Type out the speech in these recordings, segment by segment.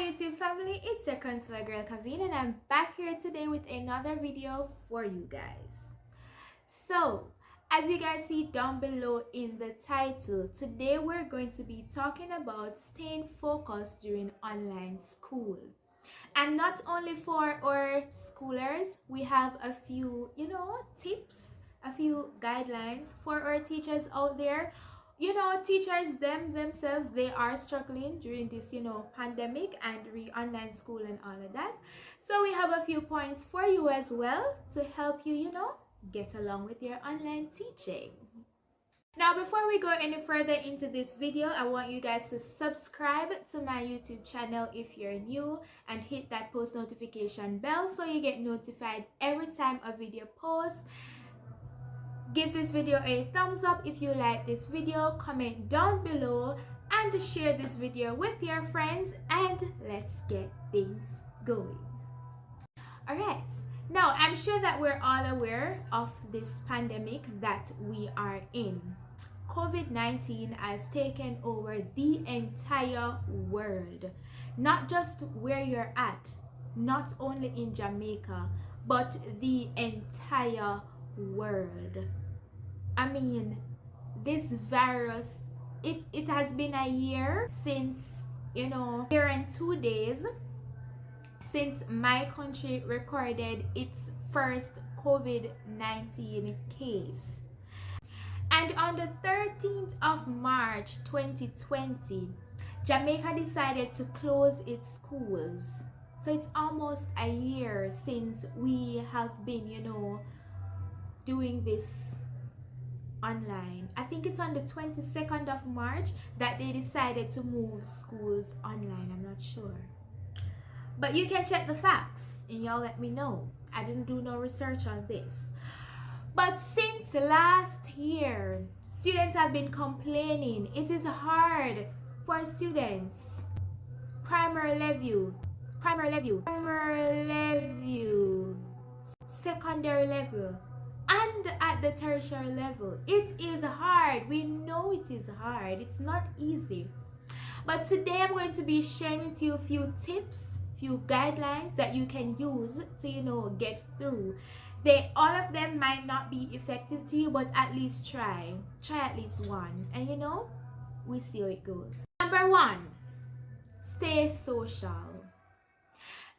YouTube family, it's your consular girl Kaveen and I'm back here today with another video for you guys. So, as you guys see down below in the title, today we're going to be talking about staying focused during online school. And not only for our schoolers, we have a few, tips, a few guidelines for our teachers out there. Teachers themselves, they are struggling during this pandemic and online school and all of that. So we have a few points for you as well to help you get along with your online teaching. Now, before we go any further into this video, I want you guys to subscribe to my YouTube channel if you're new and hit that post notification bell so you get notified every time a video posts. Give this video a thumbs up if you like this video, comment down below and share this video with your friends, and let's get things going. Alright, now I'm sure that we're all aware of this pandemic that we are in. COVID-19 has taken over the entire world, not just where you're at, not only in Jamaica, but the entire world. I mean, this virus, it has been a year since, year and 2 days since my country recorded its first COVID-19 case. And on the 13th of March 2020, Jamaica decided to close its schools. So it's almost a year since we have been, doing this online. I think it's on the 22nd of March that they decided to move schools online. I'm not sure. But you can check the facts and y'all let me know. I didn't do no research on this. But since last year, students have been complaining. It is hard for students. Primary level, secondary level, and at the tertiary level. It is hard. We know it is hard. It's not easy. But today I'm going to be sharing with you a few tips, few guidelines that you can use to get through. All of them might not be effective to you, but at least try at least one, and we see how it goes. Number 1, stay social.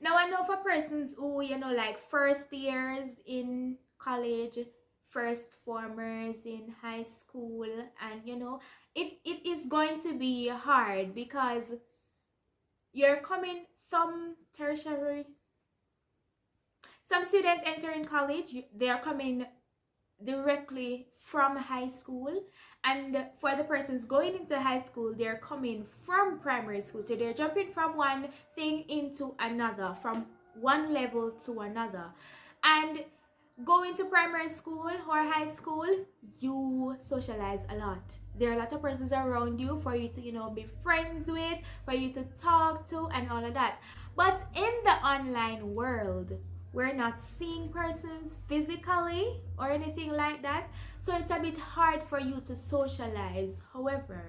Now, I know for persons who like first years in college, first formers in high school, and it is going to be hard because you're coming some students entering college, they are coming directly from high school, and for the persons going into high school, they're coming from primary school. So they're jumping from one thing into another, from one level to another. And going to primary school or high school, you socialize a lot. There are a lot of persons around you for you to be friends with, for you to talk to, and all of that. But in the online world, we're not seeing persons physically or anything like that, so it's a bit hard for you to socialize. However,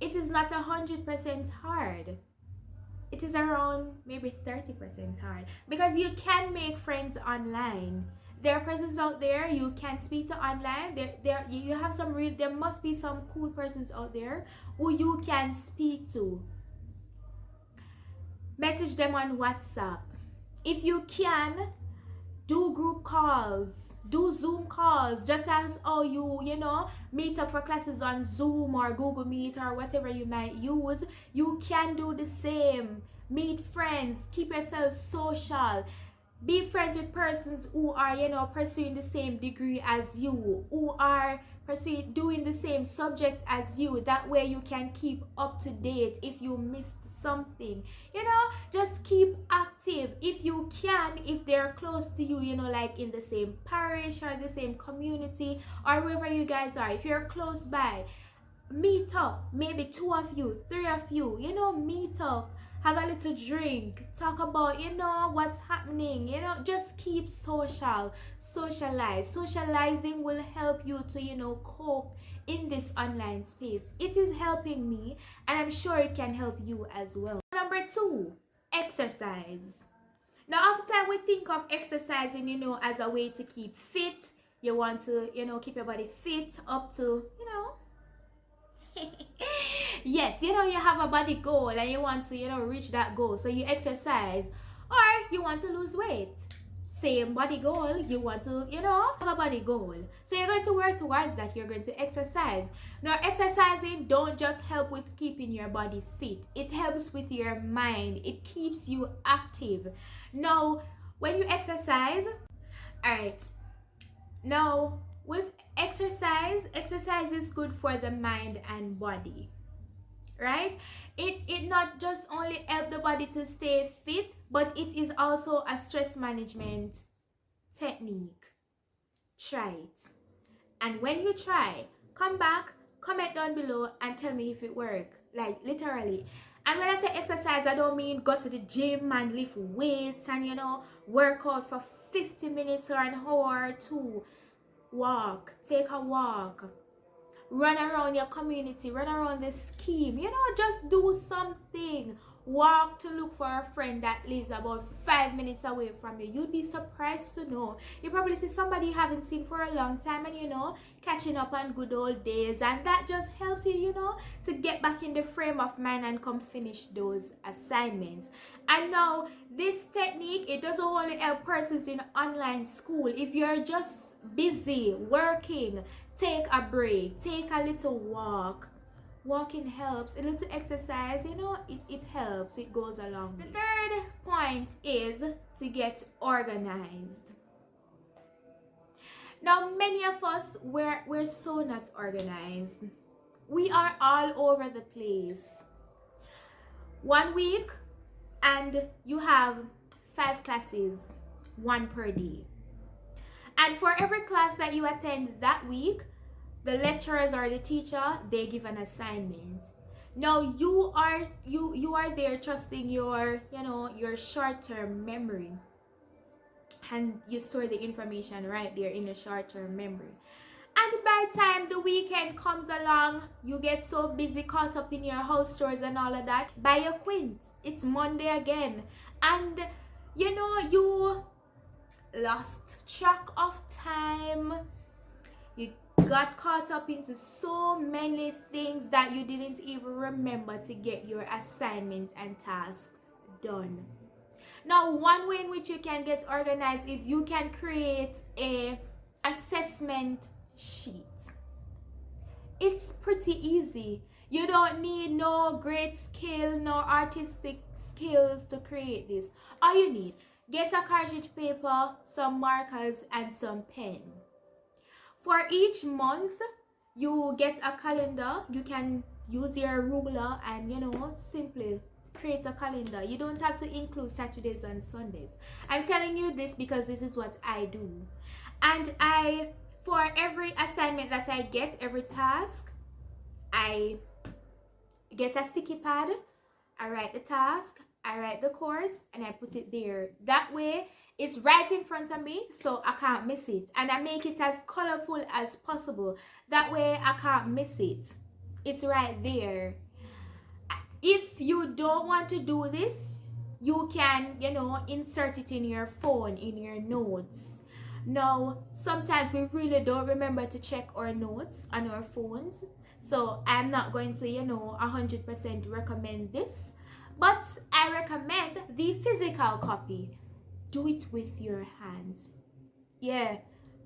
it is not 100% hard. It is around maybe 30% hard, because you can make friends online. There are persons out there you can speak to online. You have there must be some cool persons out there who you can speak to. Message them on WhatsApp. If you can, do group calls, do Zoom calls, just as you meet up for classes on Zoom or Google Meet or whatever you might use. You can do the same. Meet friends, keep yourself social. Be friends with persons who are pursuing the same degree as you, who are doing the same subjects as you. That way you can keep up to date if you missed something. Just keep active if you can, if they're close to you, like in the same parish or the same community or wherever you guys are. If you're close by, meet up, maybe 2 of you, 3 of you, meet up, have a little drink, talk about what's happening. Just keep socialize. Socializing will help you to cope in this online space. It is helping me, and I'm sure it can help you as well. Number 2, exercise. Now, often we think of exercising, as a way to keep fit. You want to, keep your body fit up to, yes, you have a body goal and you want to, reach that goal. So you exercise, or you want to lose weight. Same body goal, you want to, have a body goal. So you're going to work towards that. You're going to exercise. Now, exercising don't just help with keeping your body fit. It helps with your mind. It keeps you active. Now, when you exercise, all right. Now, with exercise is good for the mind and body, right? It not just only help the body to stay fit, but it is also a stress management technique. Try it, and when you try, come back, comment down below and tell me if it worked, like literally. And when I say exercise, I don't mean go to the gym and lift weights and work out for 50 minutes or an hour or two. Walk, take a walk, run around your community, run around the scheme, just do something. Walk to look for a friend that lives about 5 minutes away from you. You'd be surprised to know. You probably see somebody you haven't seen for a long time and catching up on good old days, and that just helps you, to get back in the frame of mind and come finish those assignments. And now this technique, it doesn't only help persons in online school. If you're just busy working, take a break, take a little walk. Walking helps. A little exercise, it helps. It goes along. The third point is to get organized. Now, many of us, we're so not organized. We are all over the place. 1 week and you have 5 classes, 1 per day. And for every class that you attend that week, the lecturers or the teacher, they give an assignment. Now you are there trusting your short-term memory, and you store the information right there in the short-term memory. And by the time the weekend comes along, you get so busy, caught up in your house chores and all of that, by your quint, it's Monday again, and you lost track of time. You got caught up into so many things that you didn't even remember to get your assignment and tasks done. Now, one way in which you can get organized is you can create a assessment sheet. It's pretty easy. You don't need no great skill, no artistic skills to create this. All you need, get a cartridge paper, some markers, and some pen. For each month, you get a calendar. You can use your ruler and, simply create a calendar. You don't have to include Saturdays and Sundays. I'm telling you this because this is what I do. And for every assignment that I get, every task, I get a sticky pad. I write the task, I write the course, and I put it there. That way, it's right in front of me, so I can't miss it. And I make it as colorful as possible. That way, I can't miss it. It's right there. If you don't want to do this, you can, insert it in your phone, in your notes. Now, sometimes we really don't remember to check our notes on our phones. So I'm not going to, 100% recommend this. But I recommend the physical copy. Do it with your hands. Yeah.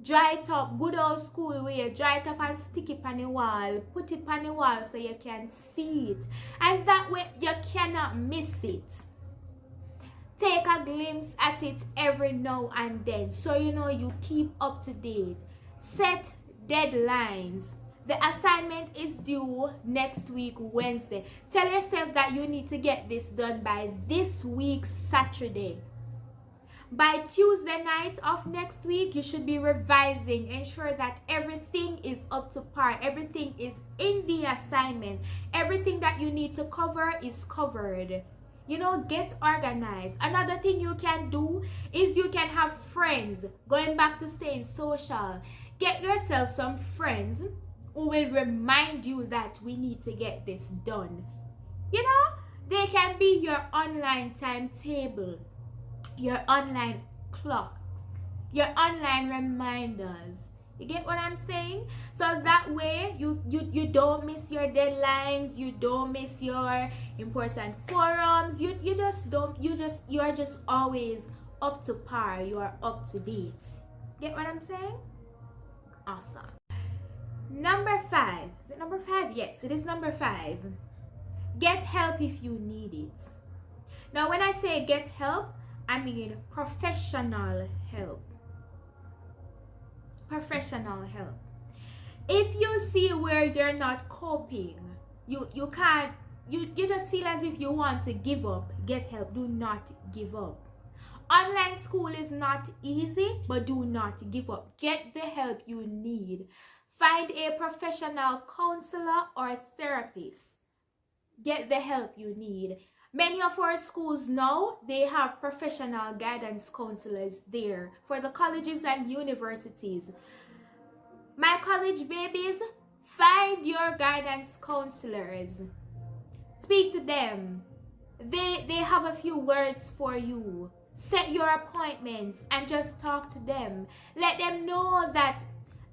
Dry it up, good old school way. Dry it up and stick it on the wall. Put it on the wall so you can see it. And that way you cannot miss it. Take a glimpse at it every now and then so you keep up to date. Set deadlines. The assignment is due next week, Wednesday. Tell yourself that you need to get this done by this week, Saturday. By Tuesday night of next week, you should be revising. Ensure that everything is up to par. Everything is in the assignment. Everything that you need to cover is covered. Get organized. Another thing you can do is you can have friends. Going back to staying social. Get yourself some friends who will remind you that we need to get this done. They can be your online timetable, your online clock, your online reminders. You get what I'm saying? So that way you don't miss your deadlines, you don't miss your important forums, you are just always up to par, you are up to date. Get what I'm saying? Awesome. Number 5. Is it number 5? Yes, it is number 5. Get help if you need it. Now when I say get help, I mean professional help. Professional help. If you see where you're not coping, you can't, you just feel as if you want to give up, get help. Do not give up. Online school is not easy, but do not give up. Get the help you need. Find a professional counselor or therapist. Get the help you need. Many of our schools now, they have professional guidance counselors there for the colleges and universities. My college babies, find your guidance counselors. Speak to them. They have a few words for you. Set your appointments and just talk to them. Let them know that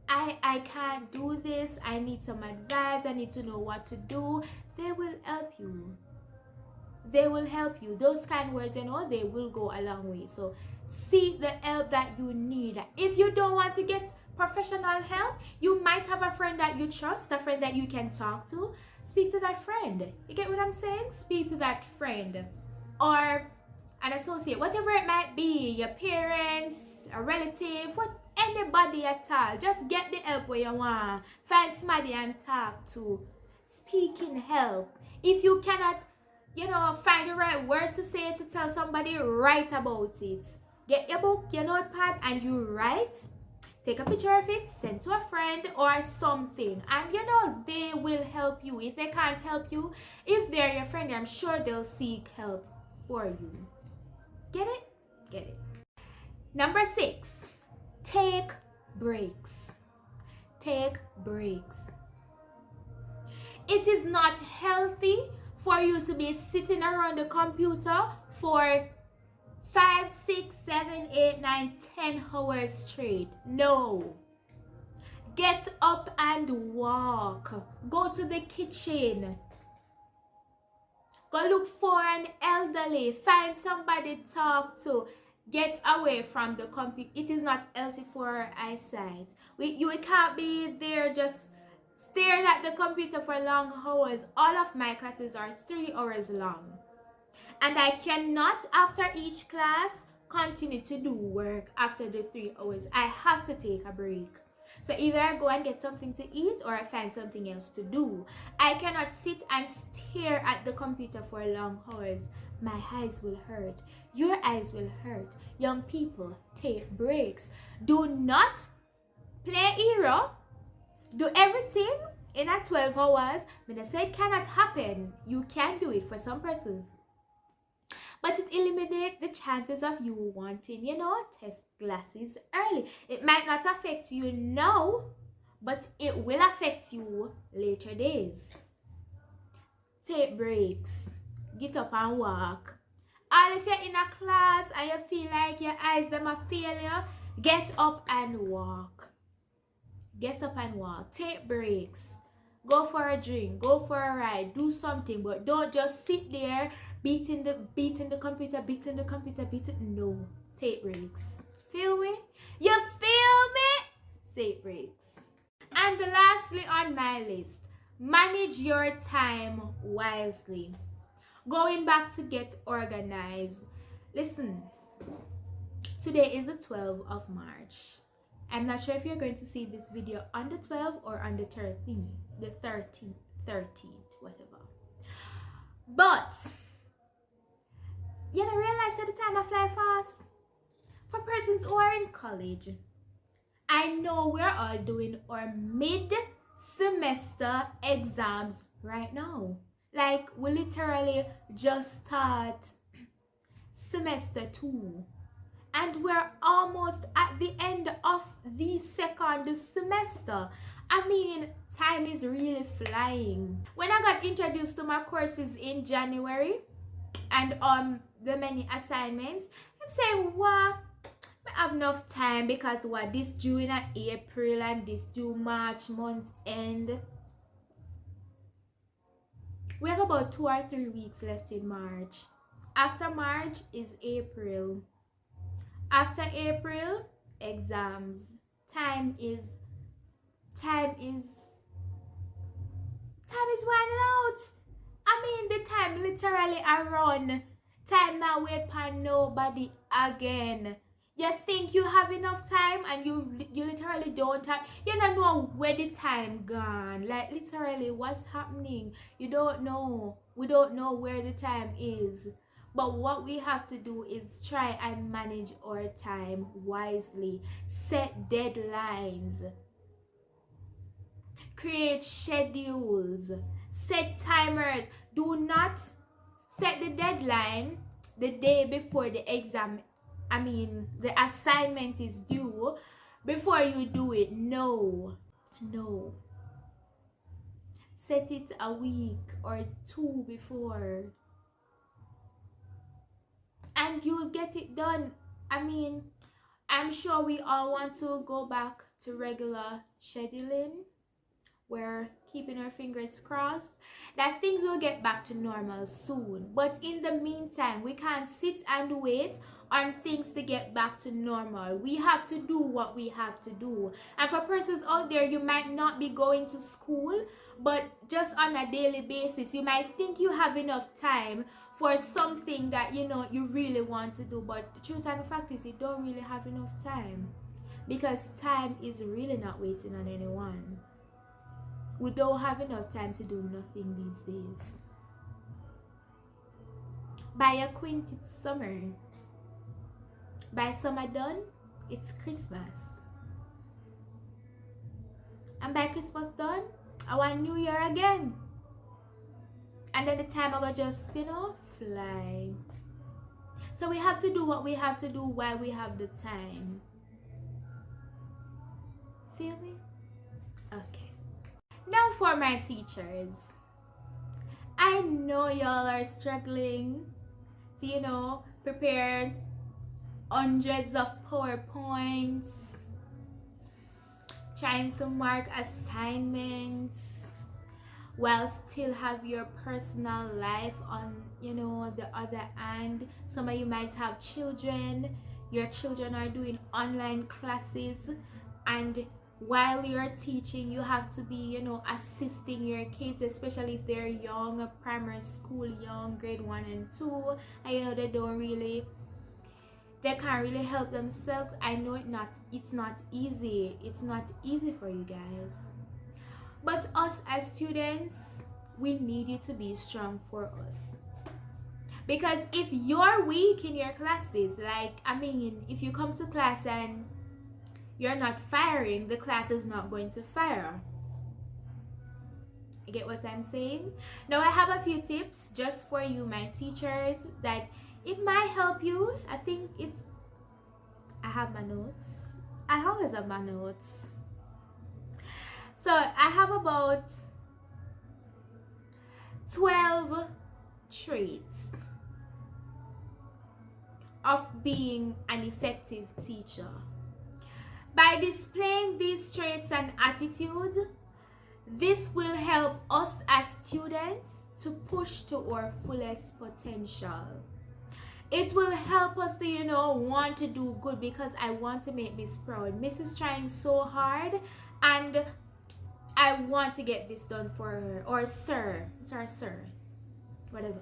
I can't do this. I need some advice. I need to know what to do. They will help you. They will help you. Those kind words, you know, they will go a long way. So seek the help that you need. If you don't want to get professional help, you might have a friend that you trust, a friend that you can talk to. Speak to that friend. You get what I'm saying? Speak to that friend or an associate, whatever it might be, your parents, a relative, anybody at all. Just get the help where you want. Find somebody and talk to. Speaking help. If you cannot, find the right words to say to tell somebody, write about it. Get your book, your notepad, and you write. Take a picture of it, send to a friend or something. And they will help you. If they can't help you, if they're your friend, I'm sure they'll seek help for you. Get it? Get it. Number 6, take breaks. Take breaks. It is not healthy for you to be sitting around the computer for 5, 6, 7, 8, 9, 10 hours straight. No. Get up and walk. Go to the kitchen. Go look for an elderly. Find somebody to talk to. Get away from the computer. It is not healthy for our eyesight. You can't be there just staring at the computer for long hours. All of my classes are 3 hours long. And I cannot, after each class, continue to do work after the 3 hours. I have to take a break. So either I go and get something to eat or I find something else to do. I cannot sit and stare at the computer for long hours. My eyes will hurt. Your eyes will hurt. Young people, take breaks. Do not play hero. Do everything in a 12 hours. When I say it cannot happen, you can do it for some persons. But it eliminates the chances of you wanting, test glasses early. It might not affect you now, but it will affect you later days. Take breaks. Get up and walk. And if you're in a class and you feel like your eyes them are failure, get up and walk. Get up and walk. Take breaks. Go for a drink. Go for a ride. Do something, but don't just sit there beating the computer. No. Take breaks. Feel me? You feel me? Take breaks. And lastly on my list, manage your time wisely. Going back to get organized. Listen, today is the 12th of March. I'm not sure if you're going to see this video on the 12th or on the 13th, whatever. But you don't realize that the time I fly fast. For persons who are in college, I know we're all doing our mid-semester exams right now. Like, we literally just start semester 2. And we're almost at the end of the second semester. I mean, time is really flying. When I got introduced to my courses in January and the many assignments, I'm saying, what? I have enough time because what this due in April and this due March month end. We have about 2 or 3 weeks left in March. After March is April. After April, exams. Time is time is time is running out. I mean, the time literally a run. Time not wait for nobody again. You think you have enough time and you literally don't have. You don't know where the time gone. Like literally, what's happening? You don't know. We don't know where the time is. But what we have to do is try and manage our time wisely. Set deadlines. Create schedules. Set timers. Do not set the deadline the day before the exam. I mean, the assignment is due before you do it. No. No. Set it a week or 2 before. And you'll get it done. I mean, I'm sure we all want to go back to regular scheduling. We're keeping our fingers crossed that things will get back to normal soon. But in the meantime, we can't sit and wait on things to get back to normal. We have to do what we have to do. And for persons out there, you might not be going to school, but just on a daily basis, you might think you have enough time for something that you really want to do. But the truth and the fact is, you don't really have enough time, because time is really not waiting on anyone. We don't have enough time to do nothing these days. By a quint, it's summer. By summer done, it's Christmas. And by Christmas done, I want New Year again. And then the time I will just, fly. So we have to do what we have to do while we have the time. Feel me? Okay. Now for my teachers. I know y'all are struggling to, prepare hundreds of PowerPoints, trying to mark assignments while still have your personal life on, the other hand. Some of you might have children. Your children are doing online classes, and while you're teaching, you have to be, assisting your kids, especially if they're young, primary school, young, grade 1 and 2, and they can't really help themselves. I know it's not easy. It's not easy for you guys. But us as students, we need you to be strong for us. Because if you're weak in your classes, if you come to class and you're not firing, the class is not going to fire. You get what I'm saying? Now I have a few tips just for you, my teachers, that it might help you. I have my notes. I always have my notes. So I have about 12 traits of being an effective teacher. By displaying these traits and attitudes, this will help us as students to push to our fullest potential. It will help us to, want to do good, because I want to make Miss proud. Miss is trying so hard, and I want to get this done for her. Or sir. Sorry, sir. Whatever.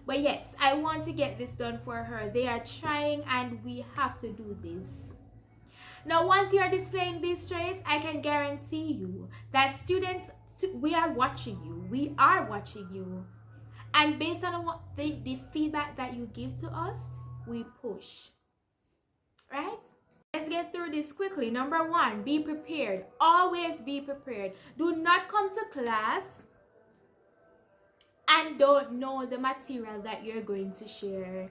But yes, I want to get this done for her. They are trying, and we have to do this. Now, once you are displaying these traits, I can guarantee you that students, we are watching you. We are watching you. And based on the feedback that you give to us, we push. Right? Let's get through this quickly. Number 1, be prepared. Always be prepared. Do not come to class and don't know the material that you're going to share.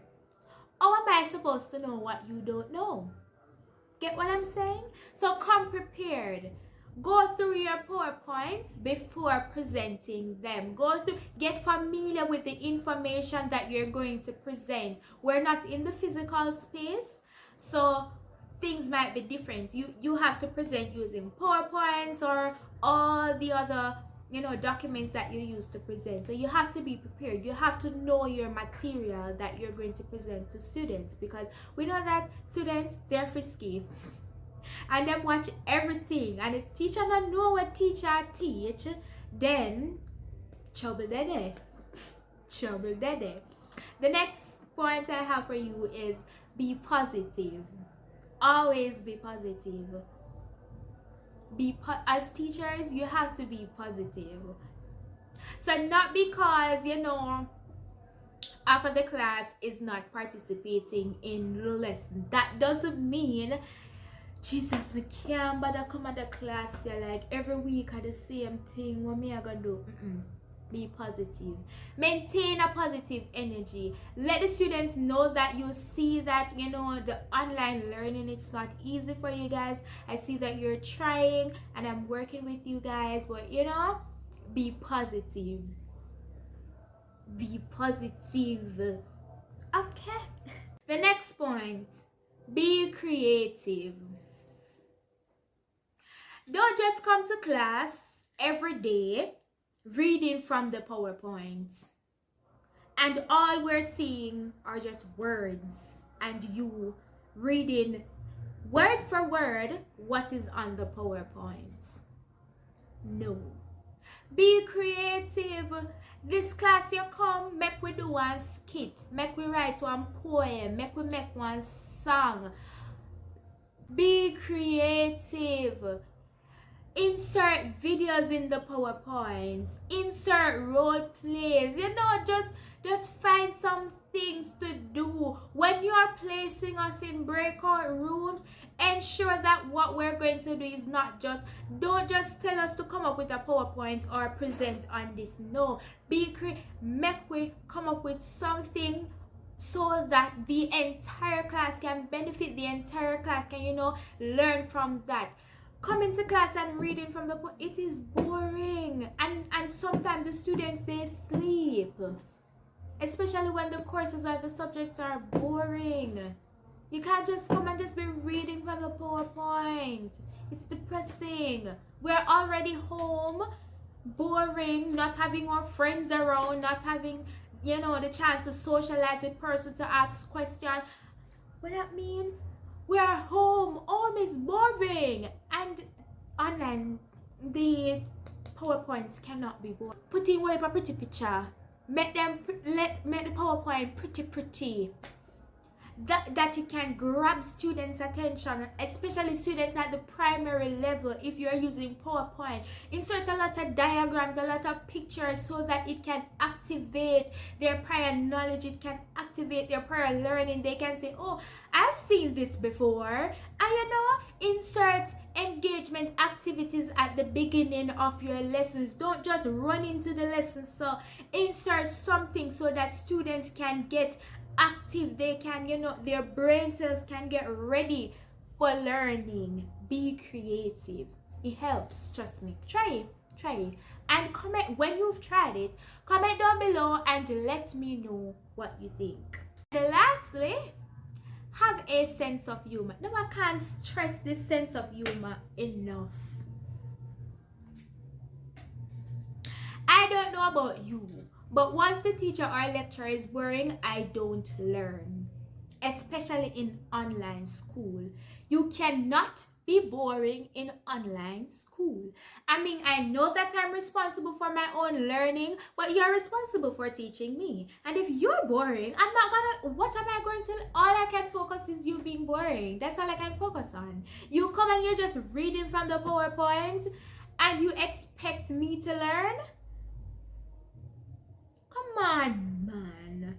How am I supposed to know what you don't know? Get what I'm saying? So come prepared. Go through your PowerPoints before presenting them. Get familiar with the information that you're going to present. We're not in the physical space, so things might be different. You have to present using PowerPoints or all the other documents that you use to present. So you have to be prepared. You have to know your material that you're going to present to students, because we know that students, they're frisky and them watch everything, and if teacher don't know what teacher teach, then trouble dede. Trouble dede. The next point I have for you is be positive. Always be positive. As teachers, you have to be positive. So not because half of the class is not participating in the lesson, that doesn't mean Jesus, we can't bother come at the class. You're like every week at the same thing. What me I gonna do? Be positive. Maintain a positive energy. Let the students know that you see that the online learning, it's not easy for you guys. I see that you're trying and I'm working with you guys, but be positive. Be positive. Okay. The next point, be creative. Don't just come to class every day reading from the PowerPoint and all we're seeing are just words and you reading word for word what is on the PowerPoint. No. Be creative. This class you come, make we do one skit, make we write one poem, make we make one song. Be creative. Insert videos in the PowerPoints, insert role plays, just find some things to do. When you are placing us in breakout rooms, ensure that what we're going to do is don't just tell us to come up with a PowerPoint or present on this. No, make we come up with something so that the entire class can benefit, the entire class can learn from that. Coming to class and reading from it is boring, and sometimes the students, they sleep, especially when the courses or the subjects are boring. You can't just come and just be reading from the PowerPoint. It's depressing. We're already home, boring, not having our friends around, not having the chance to socialize with person, to ask questions. What that mean? We are home. Home is boring. And online, the PowerPoints cannot be boring. Put in a pretty picture. Make the PowerPoint pretty. That it can grab students' attention, especially students at the primary level. If you're using PowerPoint, insert a lot of diagrams, a lot of pictures, so that it can activate their prior knowledge, it can activate their prior learning. They can say, oh, I've seen this before. And insert engagement activities at the beginning of your lessons. Don't just run into the lessons. So insert something so that students can get active, they can their brain cells can get ready for learning. Be creative. It helps, trust me. Try it and comment when you've tried it. Comment down below and let me know what you think. And lastly, have a sense of humor. No, I can't stress this sense of humor enough. I don't know about you, but once the teacher or lecturer is boring, I don't learn. Especially in online school. You cannot be boring in online school. I mean, I know that I'm responsible for my own learning, but you're responsible for teaching me. And if you're boring, what am I going to, all I can focus is you being boring. That's all I can focus on. You come and you're just reading from the PowerPoint and you expect me to learn? Come on, man.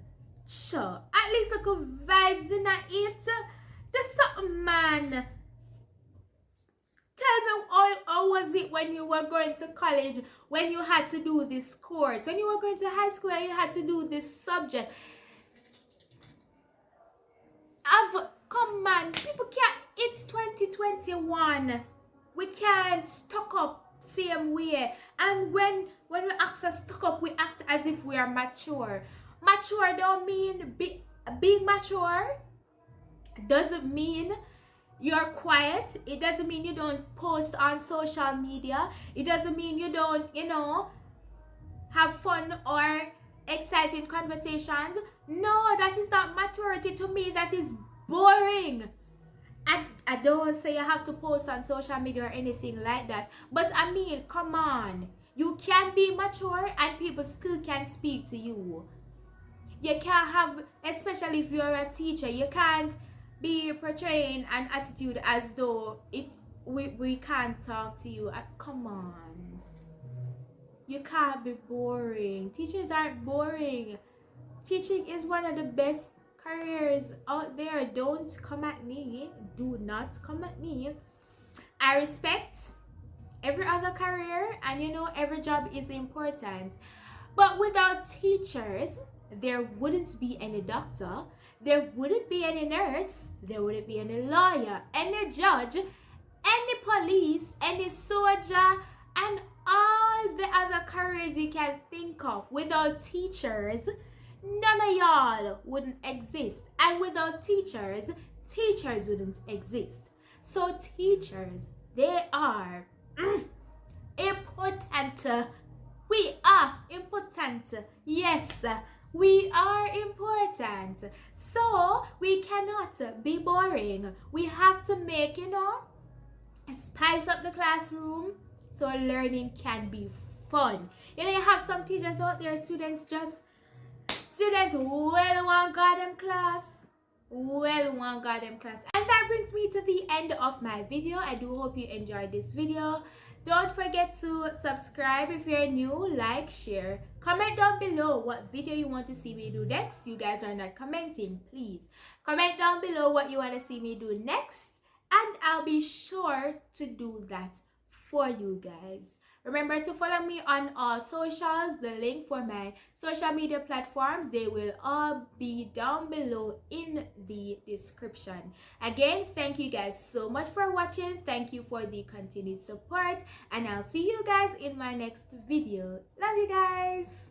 Sure. At least I could vibes in it. There's something, man. Tell me, how was it when you were going to college, when you had to do this course, when you were going to high school and you had to do this subject? Come on, people can't. It's 2021. We can't stuck up same way. And when we act as stuck up, we act as if we are mature. Mature don't mean being mature doesn't mean you're quiet. It doesn't mean you don't post on social media. It doesn't mean you don't, have fun or exciting conversations. No, that is not maturity. To me, that is boring. I don't say you have to post on social media or anything like that. But I mean, come on. You can be mature and people still can speak to you. You can't have, especially if you're a teacher, you can't be portraying an attitude as though we can't talk to you. Come on. You can't be boring. Teachers aren't boring. Teaching is one of the best careers out there. Don't come at me. Do not come at me. I respect every other career, and every job is important. But without teachers, there wouldn't be any doctor, there wouldn't be any nurse, there wouldn't be any lawyer, any judge, any police, any soldier, and all the other careers you can think of. Without teachers, none of y'all wouldn't exist. And without teachers, teachers wouldn't exist. So teachers, they are important. We are important. Yes, we are important. So we cannot be boring. We have to make, spice up the classroom so learning can be fun. You have some teachers out there, students well want goddamn class. Well want goddamn class. And that brings me to the end of my video. I do hope you enjoyed this video. Don't forget to subscribe if you're new, like, share, comment down below what video you want to see me do next. You guys are not commenting, please comment down below what you want to see me do next, and I'll be sure to do that for you guys. Remember to follow me on all socials. The link for my social media platforms, they will all be down below in the description. Again, thank you guys so much for watching. Thank you for the continued support, and I'll see you guys in my next video. Love you guys.